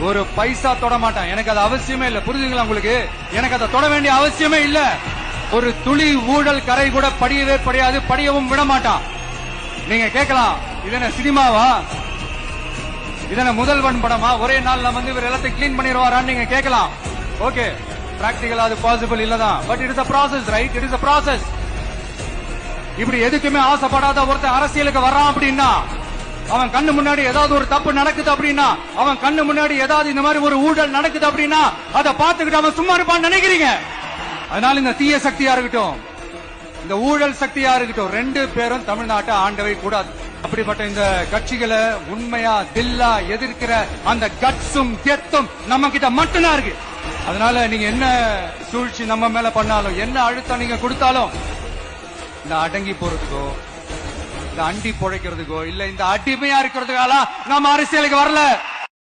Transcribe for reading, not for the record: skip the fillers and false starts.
ஒரு பைசா தொட மாட்டான். எனக்கு அது அவசியமே இல்ல. புரிஞ்சுங்களா உங்களுக்கு? எனக்கு அதை தொட வேண்டிய அவசியமே இல்ல. ஒரு துளி ஊழல் கரை கூட படியவே படியாது, படியவும் விட மாட்டான். நீங்க கேட்கலாம், இதென்ன சினிமாவா, இதென்ன முதல்வன் படமா, ஒரே நாள்ல வந்து இவர் எல்லாத்தையும் கிளீன் பண்ணிடுவாரான்னு நீங்க கேட்கலாம். ஓகே, பிராக்டிகலா அது பாசிபிள் இல்லதான். But it is a process, right? It is a process. இப்படி எதுக்குமே ஆசைப்படாத ஒருத்தன் அரசியலுக்கு வர்றான் அப்படின்னா, அவன் கண்ணு முன்னாடி ஏதாவது ஒரு தப்பு நடக்குது அப்படின்னா, அவன் கண்ணு முன்னாடி ஏதாவது இந்த மாதிரி ஒரு ஊழல் நடக்குது அப்படின்னா, அதை பார்த்துக்கிட்டு அவன் சும்மா இருப்பான்னு நினைக்கிறீங்க? அதனால இந்த தீய சக்தியா இருக்கட்டும், இந்த ஊழல் சக்தியா இருக்கட்டும், ரெண்டு பேரும் தமிழ்நாட்டை ஆண்டவை கூடாது. அப்படிப்பட்ட இந்த கட்சிகளை உண்மையா தில்லா எதிர்க்கிற அந்த கட்ஸும் கெத்தும் நம்ம கிட்ட மட்டும்தான் இருக்கு. அதனால நீங்க என்ன சூழ்ச்சி நம்ம மேல பண்ணாலும், என்ன அழுத்தம் நீங்க கொடுத்தாலும், இந்த அடங்கி போறதுக்கோ, இந்த அண்டி பொழைக்கிறதுக்கோ, இல்ல இந்த அடிமையா இருக்கிறதுக்கால நம்ம அரசியலுக்கு வரல.